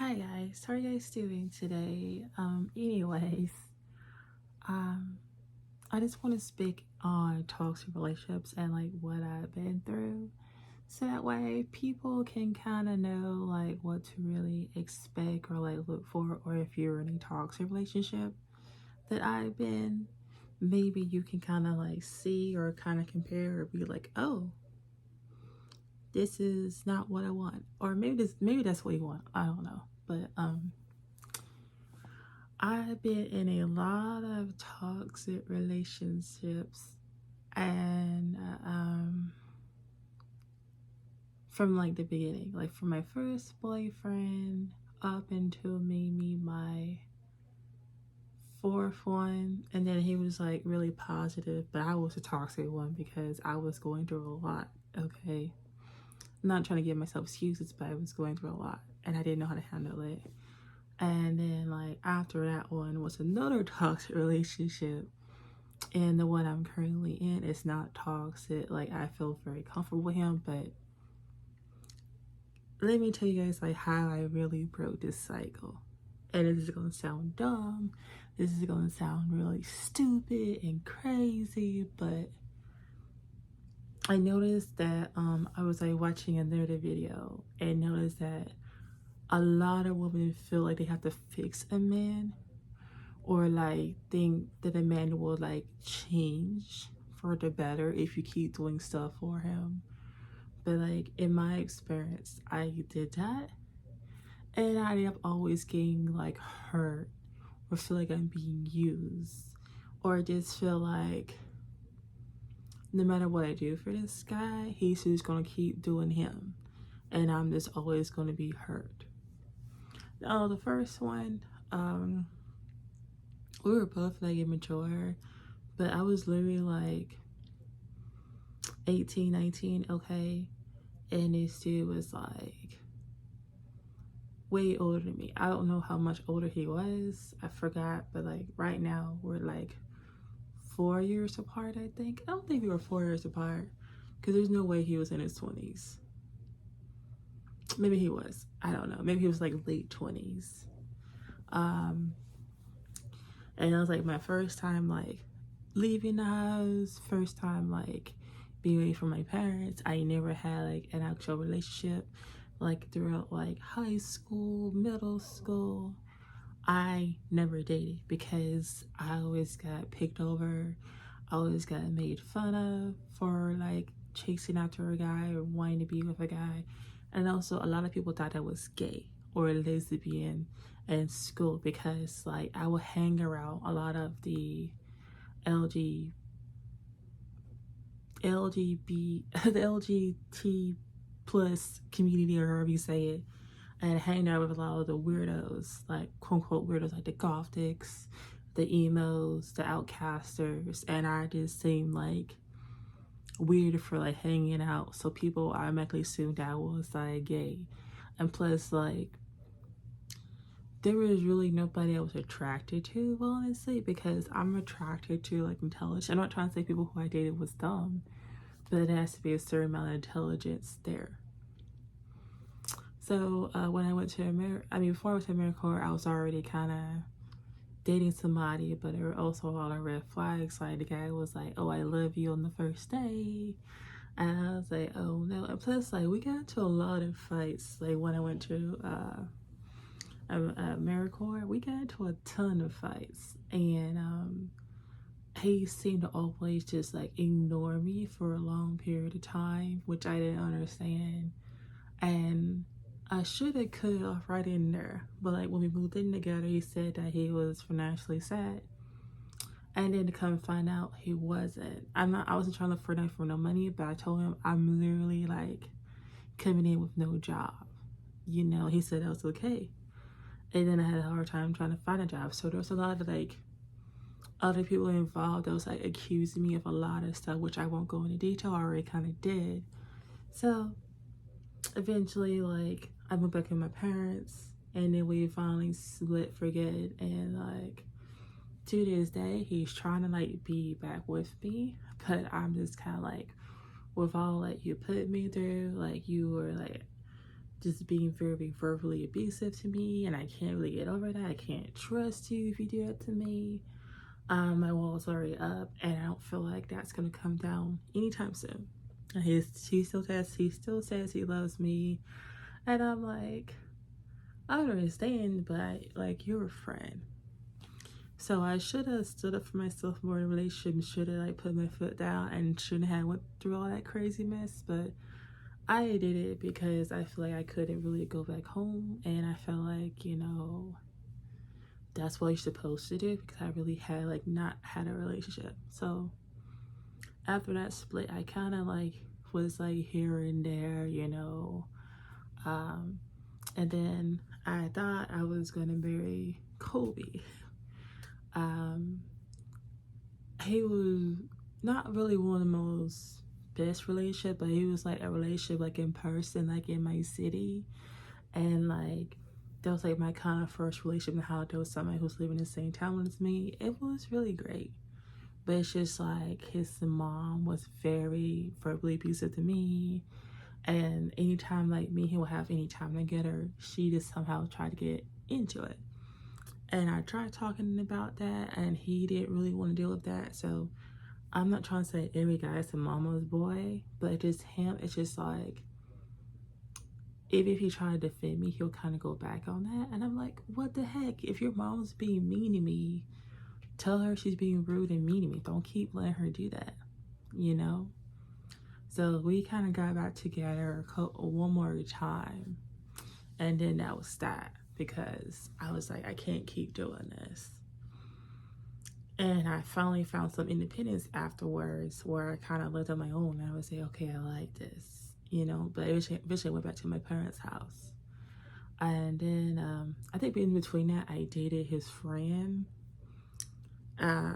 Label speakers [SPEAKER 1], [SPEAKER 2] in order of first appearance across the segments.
[SPEAKER 1] Hi guys, how are you guys doing today? Anyways, um, I just want to speak on toxic relationships and like what I've been through. So that way people can kind of know like what to really expect or like look for, or if you're in a toxic relationship that I've been, maybe you can kind of like see or kind of compare or be like, oh, this is not what I want. Or maybe that's what you want. I don't know. But I've been in a lot of toxic relationships, and from like the beginning, like from my first boyfriend up until maybe my fourth one, and then he was like really positive, but I was a toxic one because I was going through a lot. Okay, I'm not trying to give myself excuses, but I was going through a lot, and I didn't know how to handle it. And then like after that one was another toxic relationship, and the one I'm currently in is not toxic. Like I feel very comfortable with him, but let me tell you guys like how I really broke this cycle. And this is gonna sound dumb. This is gonna sound really stupid and crazy, but I noticed that I was like watching another video and noticed that a lot of women feel like they have to fix a man, or like think that a man will like change for the better if you keep doing stuff for him. But like in my experience, I did that, and I ended up always getting like hurt, or feel like I'm being used, or just feel like no matter what I do for this guy, he's just gonna keep doing him, and I'm just always gonna be hurt. Oh, the first one, we were both like immature, but I was literally like 18, 19, okay, and this dude was like way older than me. I don't know how much older he was, I forgot, but like right now we're like 4 years apart. I think I don't think we were 4 years apart, because there's no way he was in his 20s. Maybe he was, I don't know, maybe he was like late 20s. And it was like my first time like leaving the house, first time like being away from my parents. I never had like an actual relationship like throughout like high school, middle school. I never dated because I always got picked over. I always got made fun of for like chasing after a guy or wanting to be with a guy. And also a lot of people thought I was gay or lesbian in school, because like I would hang around a lot of the LGB the LGBT plus community, or however you say it, and hang out with a lot of the weirdos, like quote unquote weirdos, like the gothics, the emos, the outcasters, and I just seemed like weird for like hanging out, so people automatically assumed I was like gay. And plus like there was really nobody I was attracted to, honestly, because I'm attracted to like intelligence. I'm not trying to say people who I dated was dumb, but it has to be a certain amount of intelligence there. So when I went to America, I mean, before I went to AmeriCorps, I was already kind of dating somebody, but there were also a lot of red flags. Like the guy was like, "Oh, I love you" on the first day, and I was like, "Oh no!" And plus, like we got into a lot of fights. Like when I went to AmeriCorps, we got into a ton of fights, and he seemed to always just like ignore me for a long period of time, which I didn't understand. And I should have cut it off right in there, but like when we moved in together, he said that he was financially sad, and then to come find out he wasn't. I wasn't trying to look for nothing for no money, but I told him I'm literally like coming in with no job. You know, he said that was okay, and then I had a hard time trying to find a job. So there was a lot of like other people involved that was like accusing me of a lot of stuff, which I won't go into detail. I already kind of did. So eventually, like I moved back with my parents, and then we finally split for good. And like to this day, he's trying to like be back with me, but I'm just kind of like, with all like you put me through, like you were like just being very verbally abusive to me, and I can't really get over that. I can't trust you if you do that to me. My wall's already up, and I don't feel like that's gonna come down anytime soon. And he still says he loves me, and I'm like, I don't understand, but like, you're a friend. So I should have stood up for myself more in a relationship, should have like put my foot down, and shouldn't have went through all that crazy mess. But I did it because I feel like I couldn't really go back home, and I felt like, that's what you're supposed to do, because I really had like not had a relationship. So after that split, I kind of like was like here and there, and then I thought I was gonna marry Kobe. um he was not really one of the most best relationship, but he was like a relationship like in person, like in my city. And like that was like my kind of first relationship, and how there was somebody who's living in the same town as me. It was really great. But it's just like his mom was very verbally abusive to me. And anytime like me, he would have any time to get her, she just somehow tried to get into it. And I tried talking about that, and he didn't really want to deal with that. So I'm not trying to say every guy is a mama's boy, but just him, it's just like, if he tried to defend me, he'll kind of go back on that. And I'm like, what the heck? If your mom's being mean to me, tell her she's being rude and mean to me. Don't keep letting her do that, you know? So we kind of got back together one more time. And then that was that, because I was like, I can't keep doing this. And I finally found some independence afterwards, where I kind of lived on my own. And I would say, okay, I like this, but eventually I went back to my parents' house. And then I think in between that, I dated his friend. I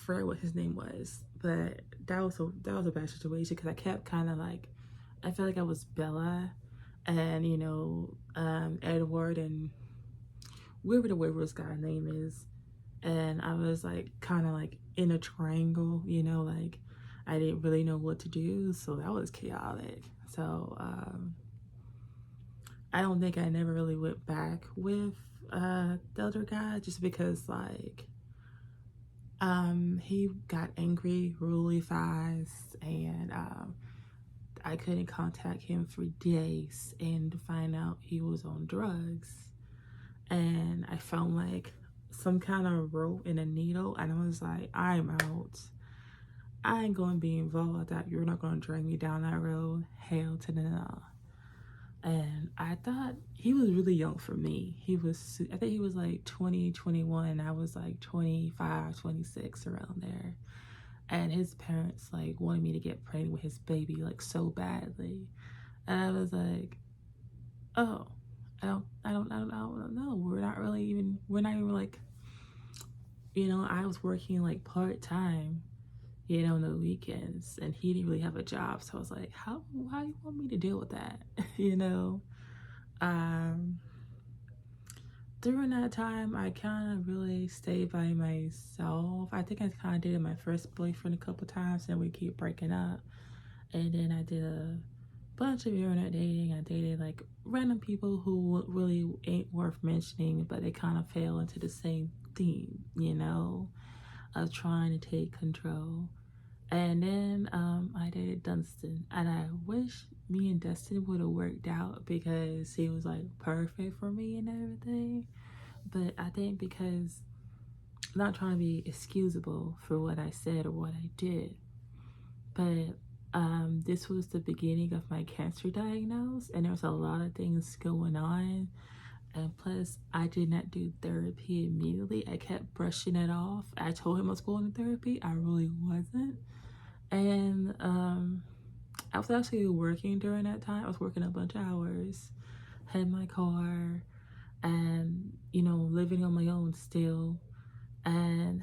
[SPEAKER 1] forget what his name was, but that was a bad situation, because I kept kind of like, I felt like I was Bella and Edward and whoever the Waver's guy name is, and I was like kind of like in a triangle, like I didn't really know what to do, so that was chaotic. So I don't think I never really went back with the other guy, just because like he got angry really fast, and I couldn't contact him for days, and to find out he was on drugs. And I found like some kind of rope and a needle, and I was like, I'm out. I ain't gonna be involved with that. You're not gonna drag me down that road. Hell to the no. And I thought he was really young for me. I think he was like 20, 21, and I was like 25, 26, around there. And his parents like wanted me to get pregnant with his baby like so badly. And I was like, oh, I don't know. We're not even like, I was working like part-time, on the weekends, and he didn't really have a job. So I was like, how you want me to deal with that? Um, During that time, I kind of really stayed by myself. I think I kind of dated my first boyfriend a couple times, and we keep breaking up. And then I did a bunch of internet dating. I dated like random people who really ain't worth mentioning, but they kind of fell into the same theme, of trying to take control. And then I dated Dunstan, and I wish me and Dustin would have worked out, because he was like perfect for me and everything. But I think because I'm not trying to be excusable for what I said or what I did, but this was the beginning of my cancer diagnosis, and there was a lot of things going on. And plus, I did not do therapy immediately. I kept brushing it off. I told him I was going to therapy. I really wasn't. And I was actually working during that time. I was working a bunch of hours, had my car, and, living on my own still. And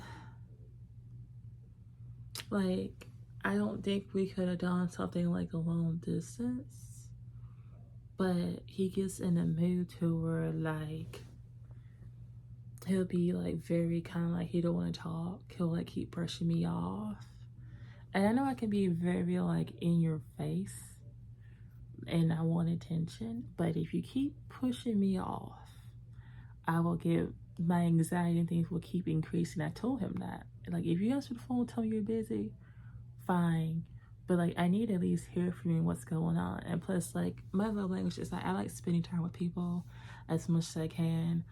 [SPEAKER 1] like, I don't think we could have done something like a long distance, but he gets in a mood to where like he'll be like very kind of like he don't want to talk. He'll like keep brushing me off. And I know I can be very like in your face, and I want attention. But if you keep pushing me off, I will get my anxiety and things will keep increasing. I told him that. Like, if you answer the phone, tell me you're busy, fine. But like, I need to at least hear from you what's going on. And plus, like, my love language is like I like spending time with people as much as I can.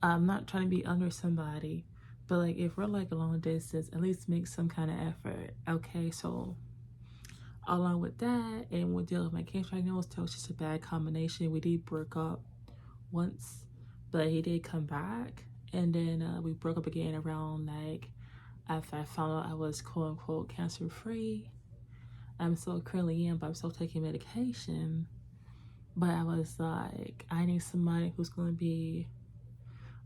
[SPEAKER 1] I'm not trying to be under somebody, but like if we're like a long distance, at least make some kind of effort. Okay, so along with that, and with dealing with my cancer diagnosis, it was just a bad combination. We did break up once, but he did come back, and then we broke up again around like after I found out I was quote unquote cancer free. I'm still currently in, but I'm still taking medication. But I was like, I need somebody who's going to be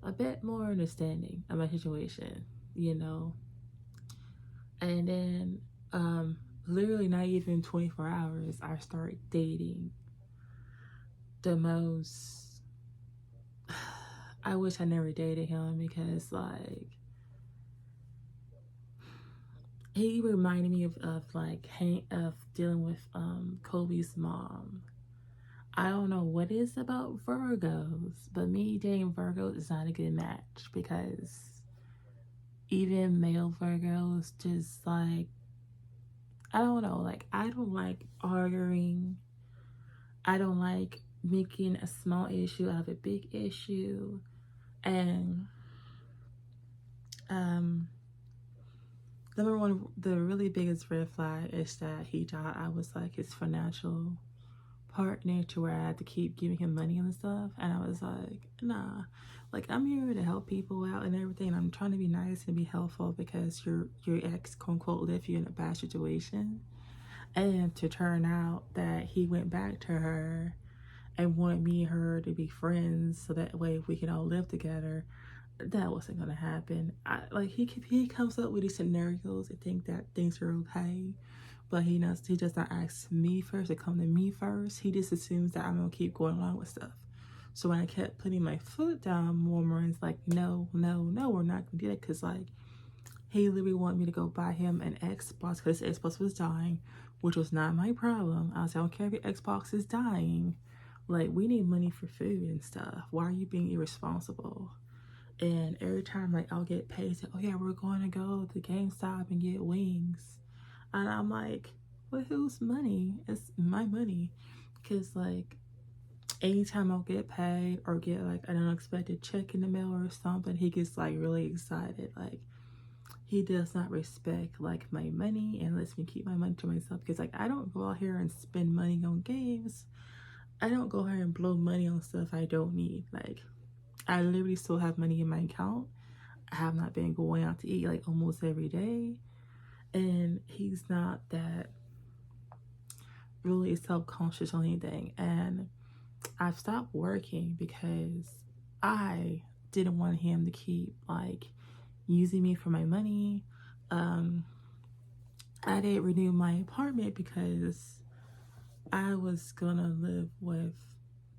[SPEAKER 1] a bit more understanding of my situation, you know? And then, literally not even 24 hours, I started dating the most. I wish I never dated him because, like, he reminded me of dealing with Kobe's mom. I don't know what it is about Virgos, but me dating Virgos is not a good match because even male Virgos just like, I don't know, like I don't like arguing. I don't like making a small issue out of a big issue. And number one, the really biggest red flag is that he thought I was like his financial partner to where I had to keep giving him money and stuff. And I was like, nah, like I'm here to help people out and everything. I'm trying to be nice and be helpful because your ex quote unquote left you in a bad situation. And to turn out that he went back to her and wanted me and her to be friends so that way we can all live together, that wasn't gonna happen. He comes up with these scenarios and think that things are okay, but he does not ask me first to come to me first. He just assumes that I'm gonna keep going along with stuff. So when I kept putting my foot down, more Marines like, no, no, no, we're not gonna do that, because like he literally wanted me to go buy him an Xbox because his Xbox was dying, which was not my problem. I was like, I don't care if your Xbox is dying. Like, we need money for food and stuff. Why are you being irresponsible? And every time, like, I'll get paid, say, oh yeah, we're going to go to GameStop and get wings. And I'm like, well, whose money? It's my money. Because, like, anytime I'll get paid or get, like, an unexpected check in the mail or something, he gets, like, really excited. Like, he does not respect, like, my money and lets me keep my money to myself. Because, like, I don't go out here and spend money on games. I don't go here and blow money on stuff I don't need. Like, I literally still have money in my account. I have not been going out to eat like almost every day. And he's not that really self-conscious on anything. And I've stopped working because I didn't want him to keep like using me for my money. I didn't renew my apartment because I was gonna live with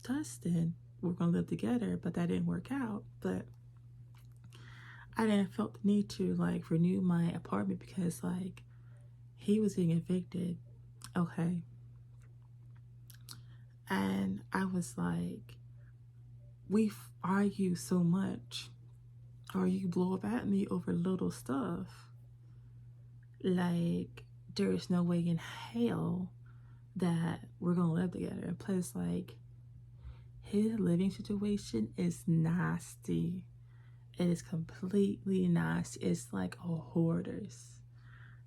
[SPEAKER 1] Dustin. We're gonna live together, but that didn't work out. But I didn't felt the need to like renew my apartment because like he was getting evicted. Okay. And I was like, we argue so much, or you blow up at me over little stuff. Like, there is no way in hell that we're gonna live together. And plus, like, his living situation is nasty. It is completely nasty. It's like a hoarder's.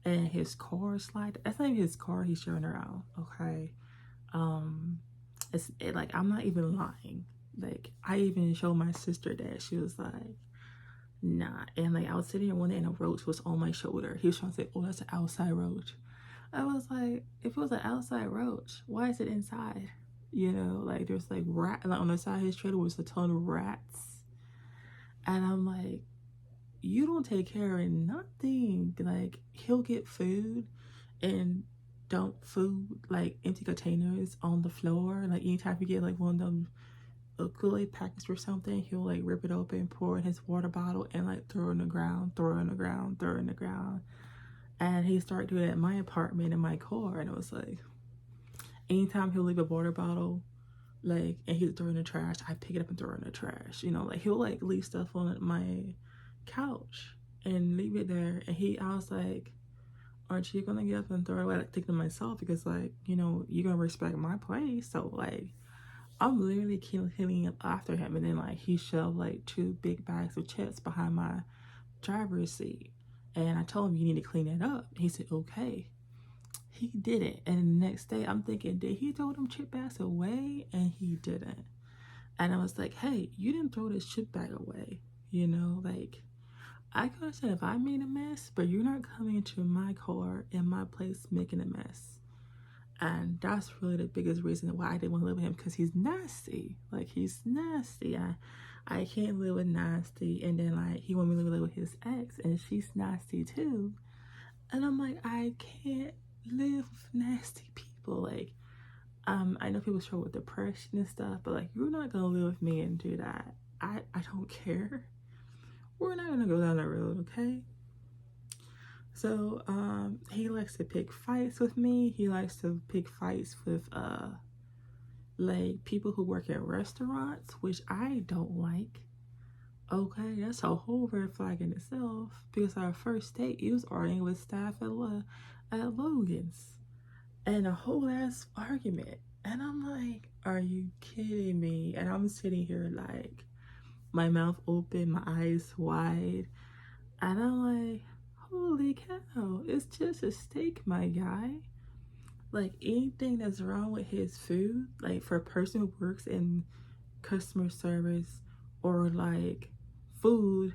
[SPEAKER 1] And his car is like, that's not even his car he's showing around, okay? Like, I'm not even lying. Like, I even showed my sister that. She was like, nah. And like, I was sitting here one day and a roach was on my shoulder. He was trying to say, oh, that's an outside roach. I was like, if it was an outside roach, why is it inside? You know, like there's like rat, like on the side of his trailer was a ton of rats. And I'm like, you don't take care of nothing. Like, he'll get food and dump food, like empty containers on the floor. Like, anytime you get like one of them Kool-Aid packets or something, he'll like rip it open, pour in his water bottle, and like throw it on the ground, throw it on the ground, throw it on the ground. And he started doing it at my apartment in my car, and it was like, Anytime he'll leave a water bottle, like, and he'll throw it in the trash, I pick it up and throw it in the trash. You know, like, he'll like leave stuff on my couch and leave it there. And I was like, aren't you gonna get up and throw it away? Like, thinking to myself, because like, you know, you're gonna respect my place. So like, I'm literally cleaning up after him. And then like, he shoved like 2 big bags of chips behind my driver's seat. And I told him, you need to clean it up. He said, okay. He did it. And the next day I'm thinking, did he throw them chip bags away? And he didn't. And I was like, hey, you didn't throw this chip bag away. You know, like, I could have said if I made a mess, but you're not coming to my car in my place making a mess. And that's really the biggest reason why I didn't want to live with him, because he's nasty. Like, he's nasty. I can't live with nasty. And then like, he wanted me to live with his ex, and she's nasty too. And I'm like, I can't live with nasty people. Like, I know people struggle with depression and stuff, but like, you're not gonna live with me and do that. I don't care. We're not gonna go down that road, okay? So he likes to pick fights with me. He likes to pick fights with like people who work at restaurants, which I don't like. Okay, that's a whole red flag in itself, because our first date, he was arguing with staff at Logan's, and a whole ass argument. And I'm like, are you kidding me? And I'm sitting here like, my mouth open, my eyes wide, and I'm like, holy cow, it's just a steak, my guy. Like, anything that's wrong with his food, like for a person who works in customer service or like food,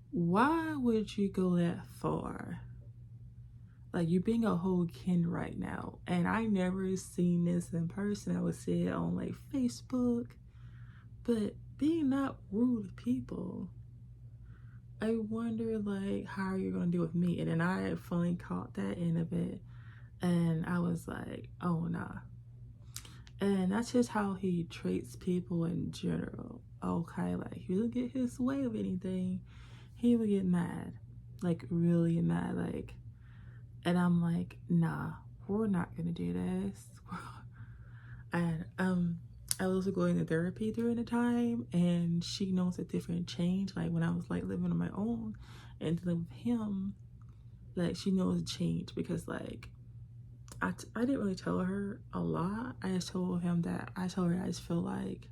[SPEAKER 1] why would you go that far? Like, you're being a whole kin right now. And I never seen this in person. I would see it on like Facebook. But being not rude to people, I wonder like, how are you gonna deal with me? And then I finally caught that end of it, and I was like, oh nah. And that's just how he treats people in general. Okay, like, if he would get his way of anything, he would get mad, like really mad, like. And I'm like, nah, we're not gonna do this. And I was also going to therapy during the time, and she knows a different change. Like, when I was like living on my own and dealing with him, like, she knows a change, because like, I didn't really tell her a lot. I just told him that I just feel like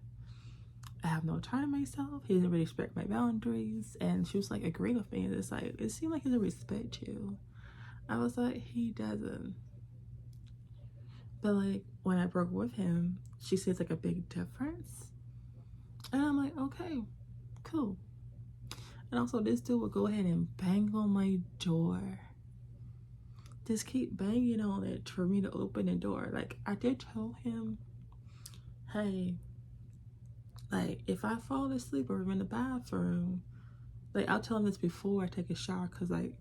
[SPEAKER 1] I have no time myself. He didn't really respect my boundaries, and she was like agreeing with me. And it's like, it seemed like he doesn't respect you. I was like, he doesn't. But like, when I broke with him, she says like a big difference, and I'm like, okay, cool. And also, this dude would go ahead and bang on my door. Just keep banging on it for me to open the door. Like, I did tell him, hey, like, if I fall asleep or I'm in the bathroom, like, I'll tell him this before I take a shower, because like,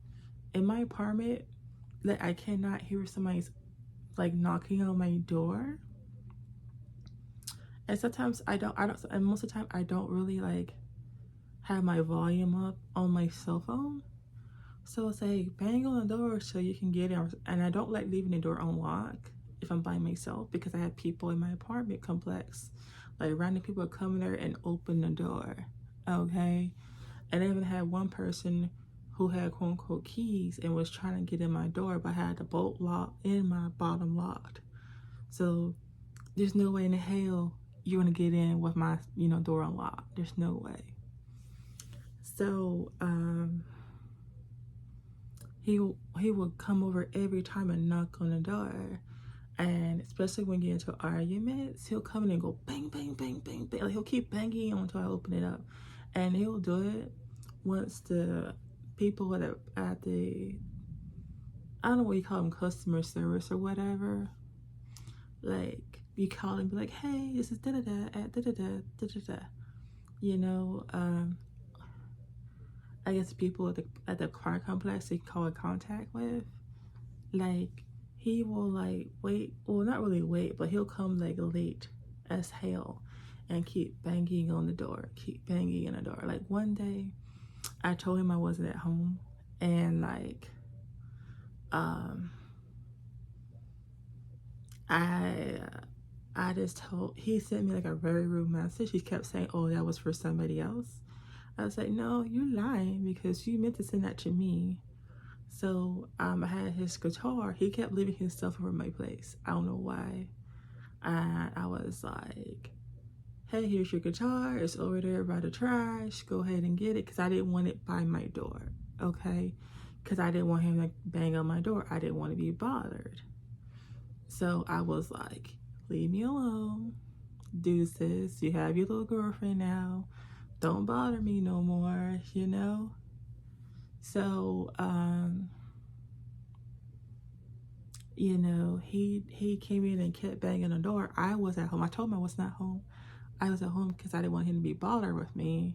[SPEAKER 1] in my apartment, like, I cannot hear somebody's like knocking on my door. And sometimes and most of the time I don't really like have my volume up on my cell phone. So it's like, bang on the door so you can get in. And I don't like leaving the door unlocked if I'm by myself, because I have people in my apartment complex, like random people come there and open the door, okay? And I even had one person who had quote unquote keys and was trying to get in my door, but had the bolt lock and my bottom locked. So there's no way in hell you're gonna get in with my, you know, door unlocked. There's no way. So he would come over every time and knock on the door. And especially when you get into arguments, he'll come in and go bang, bang, bang, bang, bang. Like, he'll keep banging until I open it up. And he'll do it once the people at the, I don't know what you call them, customer service or whatever. Like, you call and be like, hey, this is da-da-da at da-da-da, da-da-da. You know, I guess people at the car complex you call in contact with, like, he will like wait, well, not really wait, but he'll come like late as hell and keep banging on the door, keep banging on the door. Like, one day I told him I wasn't at home, and like I I just told, he sent me like a very rude message. He kept saying, oh, that was for somebody else. I was like, no, you're lying because you meant to send that to me. So I had his guitar. He kept leaving his stuff over my place. I don't know why. And I was like, hey, here's your guitar. It's over there by the trash. Go ahead and get it, because I didn't want it by my door, okay? Because I didn't want him to bang on my door. I didn't want to be bothered. So I was like, leave me alone. Deuces. You have your little girlfriend now. Don't bother me no more, you know? So, you know, he came in and kept banging the door. I was at home. I told him I was not home. I was at home because I didn't want him to be bothered with me.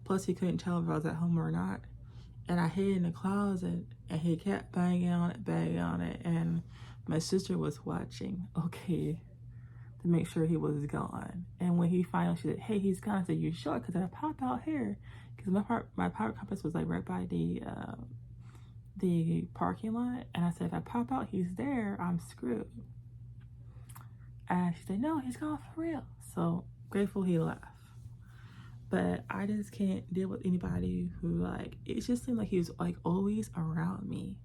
[SPEAKER 1] Plus, he couldn't tell if I was at home or not. And I hid in the closet, and he kept banging on it. And my sister was watching, okay, to make sure he was gone. And when he finally said, hey, he's gone, I said, you sure? Because I popped out here. Because my power compass was like right by the parking lot. And I said, if I pop out, he's there, I'm screwed. And she said, no, he's gone for real. So grateful he left. But I just can't deal with anybody who, like, it just seemed like he was like always around me.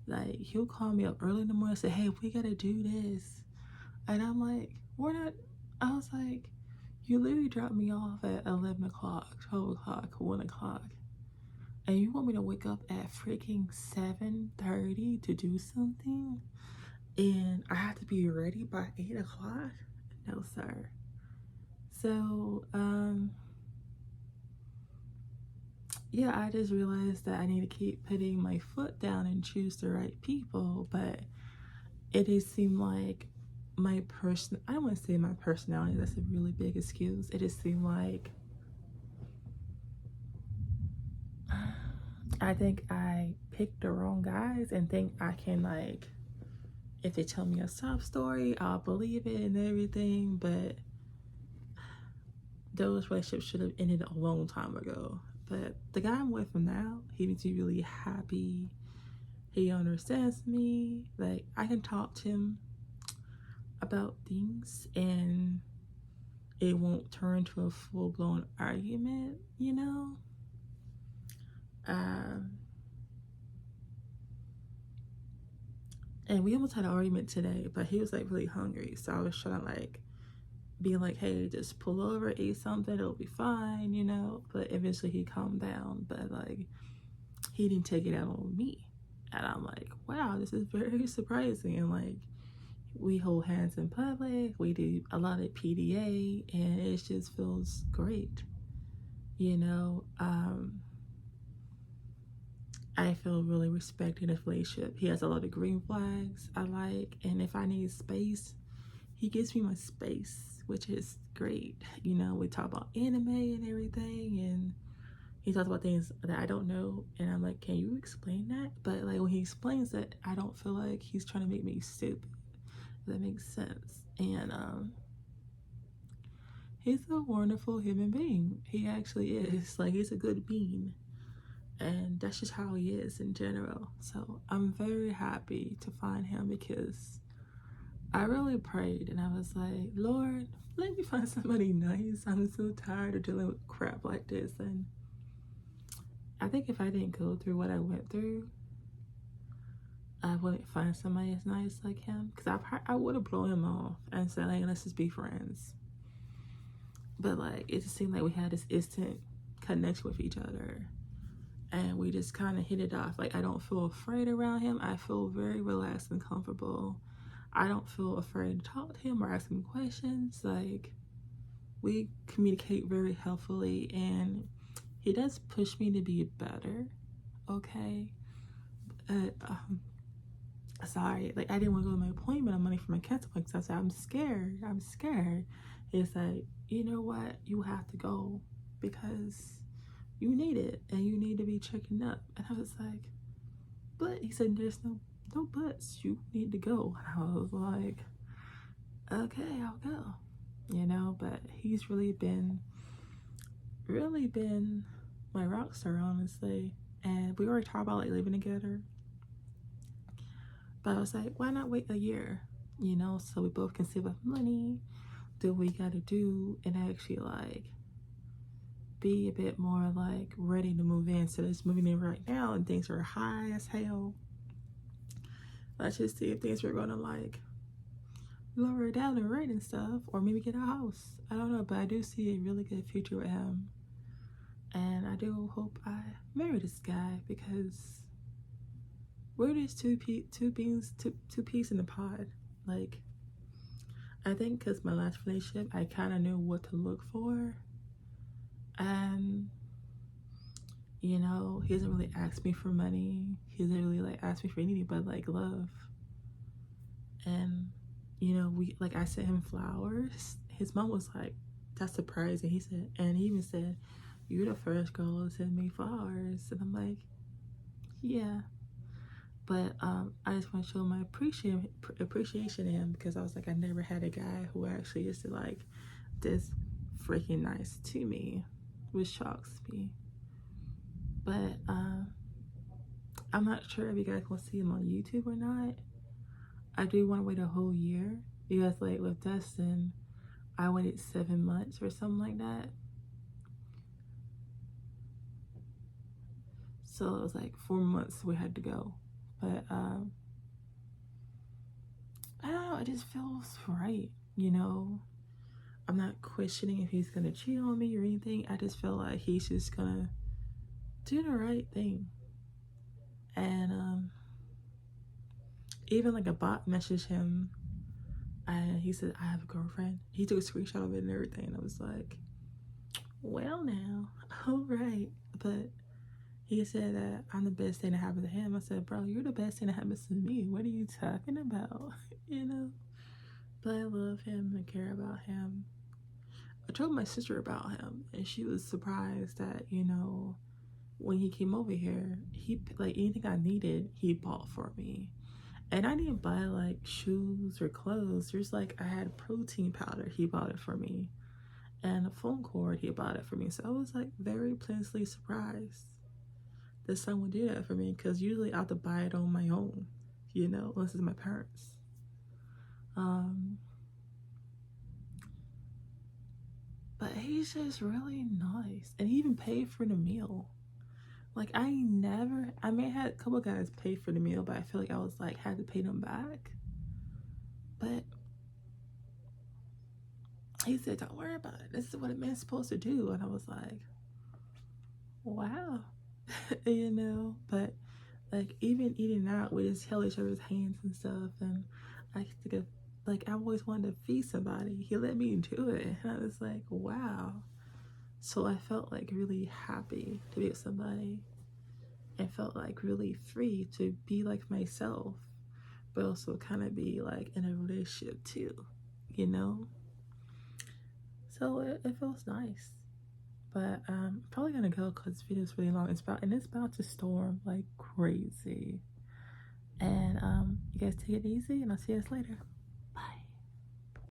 [SPEAKER 1] Like, he'll call me up early in the morning and say, hey, we gotta do this. And I'm like, we're not. I was like, you literally dropped me off at 11 o'clock, 12 o'clock, 1 o'clock. And you want me to wake up at freaking 7:30 to do something? And I have to be ready by 8 o'clock? No, sir. So, yeah, I just realized that I need to keep putting my foot down and choose the right people. But it just seemed like I don't want to say my personality, that's a really big excuse. It just seemed like I think I picked the wrong guys and think I can, like, if they tell me a sob story, I'll believe it and everything. But those relationships should have ended a long time ago. But the guy I'm with now, he makes me really happy. He understands me. Like, I can talk to him about things and it won't turn into a full-blown argument, you know? And we almost had an argument today, but he was like really hungry. So I was trying to like be like, hey, just pull over, eat something, it'll be fine, you know? But eventually he calmed down, but like he didn't take it out on me. And I'm like, wow, this is very surprising. And like, we hold hands in public, we do a lot of PDA, and it just feels great, you know? I feel really respected in a relationship. He has a lot of green flags I like, and if I need space, he gives me my space, which is great. You know, we talk about anime and everything, and he talks about things that I don't know, and I'm like, can you explain that? But like when he explains it, I don't feel like he's trying to make me stupid. If that makes sense. And he's a wonderful human being. He actually is. Like, he's a good being. And that's just how he is in general. So I'm very happy to find him, because I really prayed and I was like, Lord, let me find somebody nice. I'm so tired of dealing with crap like this. And I think if I didn't go through what I went through, I wouldn't find somebody as nice like him, because I would have blown him off and said, hey, let's just be friends. But like, it just seemed like we had this instant connection with each other. And we just kind of hit it off. Like, I don't feel afraid around him. I feel very relaxed and comfortable. I don't feel afraid to talk to him or ask him questions. Like, we communicate very healthily, and he does push me to be better, okay? Sorry, like, I didn't want to go to my appointment on Monday for my cancer appointment, so I said, I'm scared. He's like, you know what? You have to go because you need it, and you need to be checking up. And I was like, but he said, there's no buts, you need to go. And I was like, okay, I'll go, you know. But he's really been my rock star, honestly. And we already talked about like living together, but I was like, why not wait a year? you know, so we both can save up money, do what we gotta do, and actually like be a bit more like ready to move in. So it's moving in right now and things are high as hell. Let's just see if things were gonna like lower down the rate and stuff, or maybe get a house. I don't know, but I do see a really good future with him. And I do hope I marry this guy because we're just two peas in the pod. Like, I think because my last relationship, I kind of knew what to look for. And, you know, he doesn't really ask me for money. He doesn't really like ask me for anything but like love. And, you know, like I sent him flowers. His mom was like, that's surprising. He said, and he even said, you're the first girl to send me flowers. And I'm like, yeah. But I just want to show my appreciation to him because I was like, I never had a guy who actually is like this freaking nice to me, which shocks me. But I'm not sure if you guys will see him on YouTube or not. I do want to wait a whole year because like with Dustin, I waited 7 months or something like that. So it was like 4 months we had to go. But I don't know, it just feels right, you know. I'm not questioning if he's gonna cheat on me or anything. I just feel like he's just gonna do the right thing. And even like a bot messaged him and he said, I have a girlfriend. He took a screenshot of it and everything. I was like, well now, all right. But he said that I'm the best thing that happened to him. I said, bro, you're the best thing that happens to me. What are you talking about? You know? But I love him and care about him. I told my sister about him and she was surprised that, you know, when he came over here, he like anything I needed, he bought for me. And I didn't buy like shoes or clothes. There's like I had protein powder, he bought it for me. And a phone cord, he bought it for me. So I was like very pleasantly surprised that someone did that for me because usually I have to buy it on my own, you know, unless it's my parents. But he's just really nice. And he even paid for the meal. Like I may have had a couple guys pay for the meal, but I feel like I was like had to pay them back. But he said, don't worry about it. This is what a man's supposed to do. And I was like, wow. You know, but like even eating out, we just held each other's hands and stuff. And I think of like I always wanted to feed somebody. He let me do it. And I was like, wow. So I felt like really happy to be with somebody. And felt like really free to be like myself, but also kind of be like in a relationship too, you know? So it feels nice. But I'm probably gonna go because this video is really long. It's about to storm like crazy. And you guys take it easy and I'll see you guys later.